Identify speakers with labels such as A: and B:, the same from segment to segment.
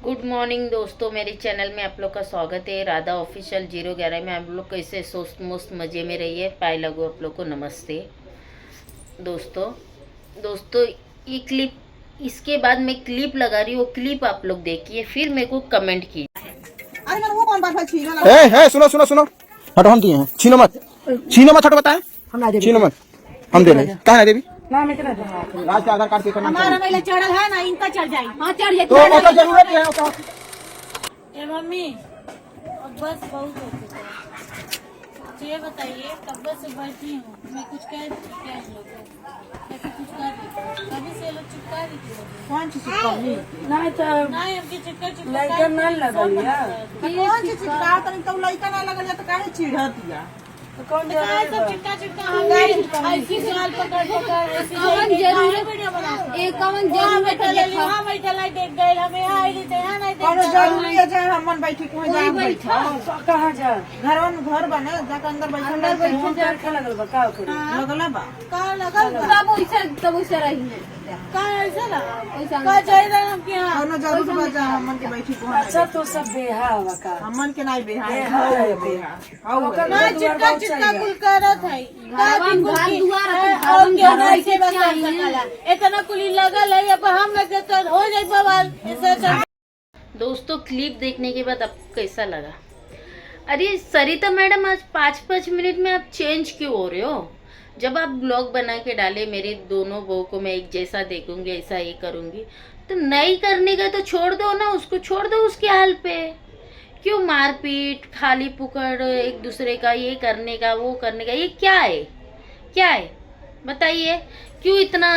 A: Good morning दोस्तों, मेरे channel में आप लोग का स्वागत है। राधा ऑफिशियल 011 में आप लोग कैसे सोच मस्त मज़े में रहिए। पाए लगो आप लोग को नमस्ते। दोस्तों ये क्लिप, इसके बाद मैं क्लिप लगा रही हूँ, वो क्लिप आप लोग देखिए, फिर मेरे को कमेंट कीजिए।
B: अरे वो कौन बात है? सुनो सुनो सुनो, हटो, हम दिए हैं, छीनो मत, हटो, बताए छीनो मत, हम दे रहे हैं। कहाँ है देवी? राज के आधार कार्ड पे करना
C: हमारा पहले चढ़ल है ना, इनका चढ़ जाए। हाँ चढ़ जाए
B: तो ओकर जरूरत है ओकर।
C: ए मम्मी, अब बस बहुत हो चुका है। ये बताइए, कब से बैठी हूँ मैं, कुछ कह रही थी क्या इन लोगों को? कैसे कुछ कर रही थी? कभी से लोग चिपका रही थी।
B: कौन सी चिपकावी?
C: नहीं तो नहीं, हमकी चिपका लड़का ना लगल यार।
B: कौन सी चिपका? तो लड़का ना लगल तो काहे चिढ़त या?
C: तो कौन सब चिपका हम ऐसी साल पकड़ ऐसी कौन जरूरत वीडियो बना एक कौन जरूरत है? हां बैठा लाई देख गए हमें, आई री ते हां नहीं
B: कौन जरूरी है? जाए हमन बैठी कोई जाए बैठा
C: कहां जा
B: घर बने जाके अंदर बैठा
C: लगल बा का
B: लगला बा
C: का लगल तब वैसे रही है का ऐसा लगा का जाई रहा हम के हां
B: कौन जरूर बा जा हमन के बैठी को।
C: अच्छा तो सब बेहा बा का हमन
B: के नहीं बेहा है बेहा
C: ना चिपका कुल करत है घर दुआर और क्या नहीं से सकला इतना कुली लगल है। अब हम लगे तो हो जाए बवाल ऐसे।
A: दोस्तों क्लिप देखने के बाद आपको कैसा लगा? अरे सरिता मैडम, आज 5-5 मिनट में आप चेंज क्यों हो रहे हो? जब आप ब्लॉग बना के डाले मेरी दोनों बहू को मैं एक जैसा देखूंगी, ऐसा ये करूंगी, तो नहीं करने का तो छोड़ दो ना, उसको छोड़ दो उसके हाल पे। क्यों मारपीट, खाली पुकड़ एक दूसरे का, ये करने का वो करने का, ये क्या है? क्या है बताइए? क्यों इतना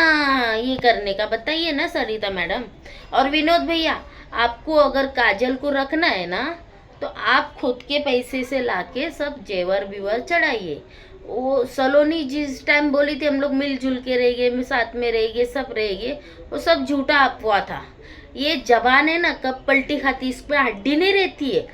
A: ये करने का बताइए ना सरिता मैडम। और विनोद भैया, आपको अगर काजल को रखना है ना, तो आप खुद के पैसे से लाके सब जेवर बिवर चढ़ाइए। वो सलोनी जिस टाइम बोली थी हम लोग मिलजुल के रहेंगे, साथ में रहेंगे, सब रहेंगे, वो सब झूठा अफवाह था। ये जबान है ना, कब पलटी खाती, इस पे हड्डी नहीं रहती है,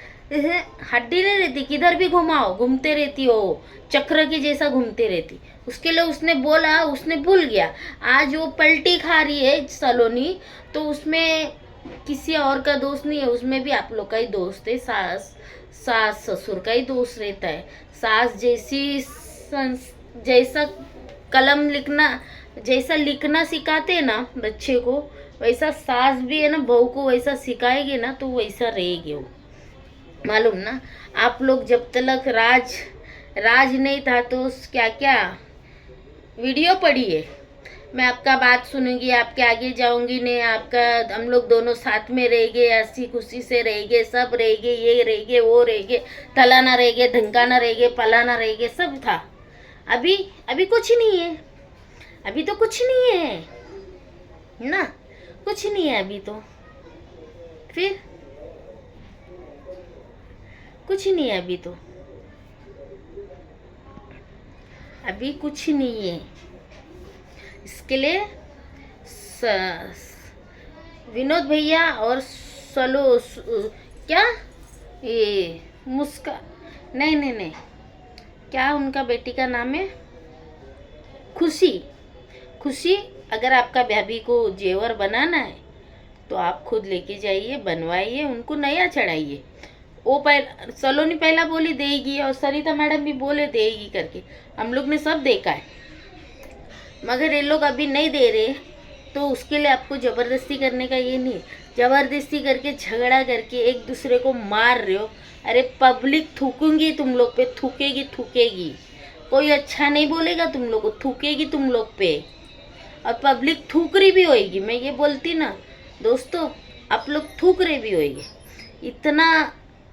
A: हड्डी नहीं रहती, किधर भी घुमाओ घूमते रहती हो, चक्र की जैसा घूमते रहती। उसके लिए उसने बोला, उसने भूल गया। आज वो पलटी खा रही है सलोनी, तो उसमें किसी और का दोष नहीं है, उसमें भी आप लोग का ही दोस्त है। सास ससुर का ही दोष रहता है। सास जैसा कलम लिखना, जैसा लिखना सिखाते हैं ना बच्चे को, वैसा सास भी है ना बहू को वैसा सिखाएगी ना, तो वैसा रहेगी वो, मालूम ना। आप लोग जब तक राज नहीं था तो क्या क्या वीडियो पड़ी है। मैं आपका बात सुनूंगी, आपके आगे जाऊंगी नहीं, आपका हम लोग दोनों साथ में रहेंगे, हंसी खुशी से रहेंगे, सब रहेंगे, ये रहेंगे वो रहेंगे, तलाना रहेंगे, ढंकाना रहेंगे, पलाना रहेंगे, सब था। अभी कुछ नहीं है, अभी तो कुछ नहीं है ना, कुछ नहीं है अभी तो, फिर कुछ नहीं है अभी तो, अभी कुछ नहीं है। इसके लिए विनोद भैया और क्या ये नहीं, क्या उनका बेटी का नाम है, खुशी। अगर आपका भाभी को जेवर बनाना है तो आप खुद लेके जाइए, बनवाइए, उनको नया चढ़ाइए। वो सलोनी पहला बोली देगी और सरिता मैडम भी बोले देगी करके, हम लोग ने सब देखा है, मगर ये लोग अभी नहीं दे रहे। तो उसके लिए आपको ज़बरदस्ती करने का ये नहीं, ज़बरदस्ती करके झगड़ा करके एक दूसरे को मार रहे हो। अरे पब्लिक थूकूंगी तुम लोग पे, थूकेगी, कोई अच्छा नहीं बोलेगा तुम लोग को, थूकेगी तुम लोग पे, और पब्लिक थूक रही भी होएगी। मैं ये बोलती ना दोस्तों, आप लोग थूक रहे भी होएगी।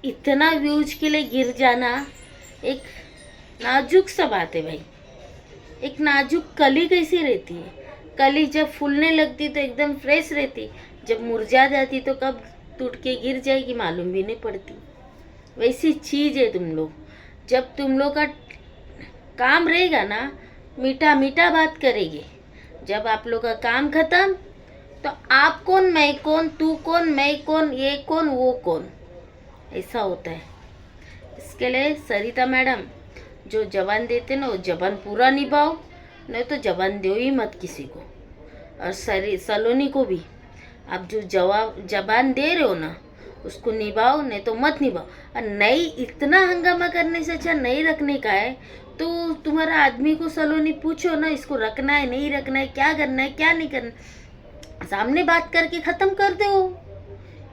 A: इतना व्यूज के लिए गिर जाना एक नाजुक सा बात है भाई। एक नाजुक कली कैसी रहती है? कली जब फूलने लगती तो एकदम फ्रेश रहती, जब मुरझा जाती तो कब टूट के गिर जाएगी मालूम भी नहीं पड़ती। वैसी चीज़ है तुम लोग। जब तुम लोग का काम रहेगा ना, मीठा मीठा बात करेंगे। जब आप लोग का काम खत्म तो आप कौन, मैं कौन, तू कौन, मैं कौन, ये कौन, वो कौन, ऐसा होता है। इसके लिए सरिता मैडम जो जबान देते ना, वो जबान पूरा निभाओ, नहीं तो जबान दो ही मत किसी को। और सलोनी को भी आप जो जबान दे रहे हो ना, उसको निभाओ, नहीं तो मत निभाओ। और नहीं, इतना हंगामा करने से अच्छा नहीं रखने का है तो तुम्हारा आदमी को सलोनी पूछो ना, इसको रखना है नहीं रखना है, क्या करना है क्या नहीं करना, सामने बात करके ख़त्म कर दो।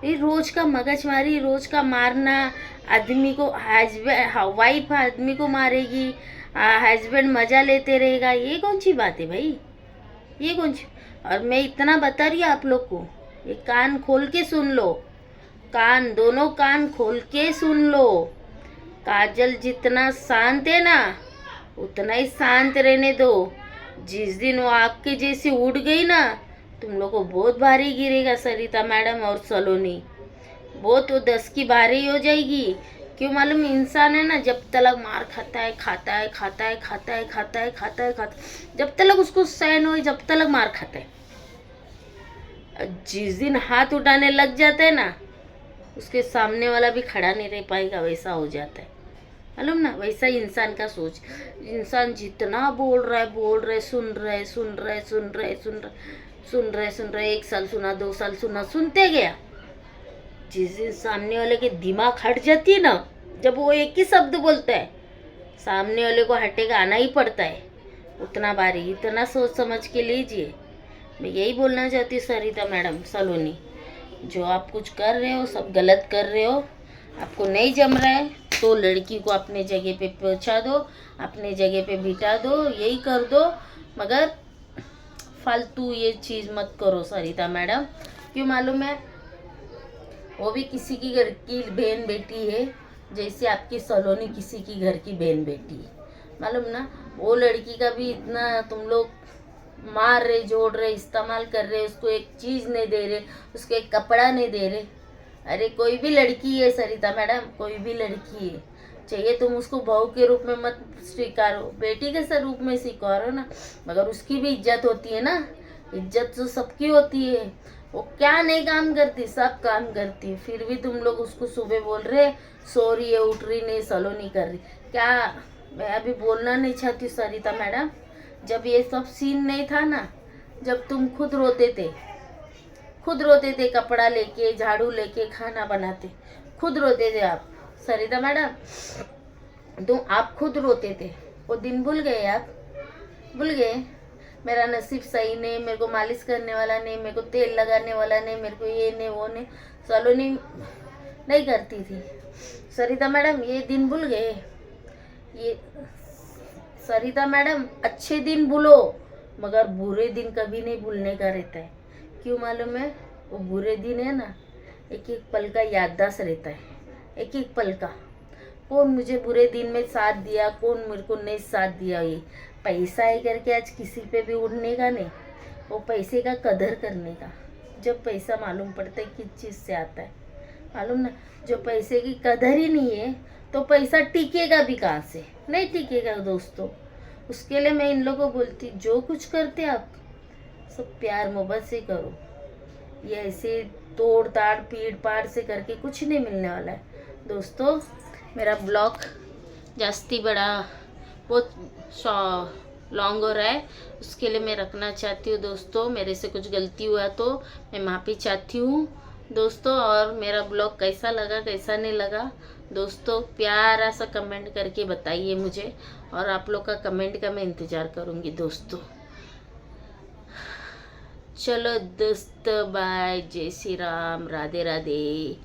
A: ये रोज का मगजमारी, रोज का मारना, आदमी को हस्बैंड वाइफ आदमी को मारेगी, हस्बैंड मजा लेते रहेगा, ये कौन सी बात है भाई, ये कौन सी। और मैं इतना बता रही हूँ आप लोग को, ये कान खोल के सुन लो, कान दोनों कान खोल के सुन लो। काजल जितना शांत है ना उतना ही शांत रहने दो। जिस दिन वो आपके जैसी उड़ गई ना, तुम लोग को बहुत भारी गिरेगा सरिता मैडम और सलोनी, बहुत वो 10 की भारी हो जाएगी। क्यों मालूम, इंसान है ना, जब तक मार खाता है खाता है खाता है खाता है खाता है खाता है खाता है, जब तक उसको सहन हो, जब तक मार खाता है। जिस दिन हाथ उठाने लग जाता है ना, उसके सामने वाला भी खड़ा नहीं रह पाएगा, वैसा हो जाता है मालूम ना। वैसा ही इंसान का सोच, इंसान जितना बोल रहा है, सुन रहा है 1 साल सुना, 2 साल सुना, सुनते गया। जिस दिन सामने वाले के दिमाग हट जाती है ना, जब वो एक ही शब्द बोलता है, सामने वाले को हटेगा आना ही पड़ता है। उतना बारी, इतना सोच समझ के लीजिए। मैं यही बोलना चाहती हूँ सरिता मैडम, सलोनी, जो आप कुछ कर रहे हो सब गलत कर रहे हो। आपको नहीं जम रहा है तो लड़की को अपने जगह पे पहुंचा दो, अपने जगह पे बिठा दो, यही कर दो, मगर फालतू ये चीज़ मत करो सरिता मैडम। क्यों मालूम है, वो भी किसी की घर की बहन बेटी है, जैसे आपकी सलोनी किसी की घर की बहन बेटी है, मालूम ना। वो लड़की का भी इतना तुम लोग मार रहे, जोड़ रहे, इस्तेमाल कर रहे, उसको एक चीज़ नहीं दे रहे, उसको एक कपड़ा नहीं दे रहे। अरे कोई भी लड़की है सरिता मैडम, कोई भी लड़की है, चाहिए तुम उसको बहू के रूप में मत स्वीकारो, बेटी के रूप में स्वीकारो ना, मगर उसकी भी इज्जत होती है ना। इज्जत तो सबकी होती है, वो क्या नहीं काम करती, सब काम करती है, फिर भी तुम लोग उसको सुबह बोल रहे सो रही है, उठ रही नहीं, सलो नहीं कर रही। क्या मैं अभी बोलना नहीं चाहती सरिता मैडम, जब ये सब सीन नहीं था ना, जब तुम खुद रोते थे कपड़ा लेके, झाड़ू लेके, खाना बनाते, खुद रोते थे आप सरिता मैडम, तो आप खुद रोते थे। वो दिन भूल गए आप, भूल गए। मेरा नसीब सही नहीं, मेरे को मालिश करने वाला नहीं, मेरे को तेल लगाने वाला नहीं, मेरे को ये नहीं वो नहीं, सलोनी नहीं करती थी सरिता मैडम, ये दिन भूल गए। ये सरिता मैडम, अच्छे दिन भूलो मगर बुरे दिन कभी नहीं भूलने का रहता है। क्यों मालूम है, वो बुरे दिन है ना, एक एक पल का याददाश्त रहता है, एक एक पल का। कौन मुझे बुरे दिन में साथ दिया, कौन मेरे को नहीं साथ दिया। ये पैसा है करके आज किसी पे भी उड़ने का नहीं, वो पैसे का कदर करने का। जब पैसा मालूम पड़ता है किस चीज़ से आता है, मालूम ना। जो पैसे की कदर ही नहीं है तो पैसा टिकेगा भी कहाँ से, नहीं टिकेगा दोस्तों। उसके लिए मैं इन लोगों को बोलती, जो कुछ करते आप सब प्यार मोहब्बत से करो, ये ऐसे तोड़ ताड़ पीड़ पाड़ से करके कुछ नहीं मिलने वाला है दोस्तों। मेरा ब्लॉग जास्ती बड़ा बहुत लॉन्ग हो रहा है, उसके लिए मैं रखना चाहती हूँ दोस्तों। मेरे से कुछ गलती हुआ तो मैं माफ़ी चाहती हूँ दोस्तों। और मेरा ब्लॉग कैसा लगा कैसा नहीं लगा दोस्तों, प्यारा सा कमेंट करके बताइए मुझे, और आप लोग का कमेंट का मैं इंतज़ार करूँगी दोस्तों। चलो दोस्तों, बाय, जय श्री राम, राधे राधे।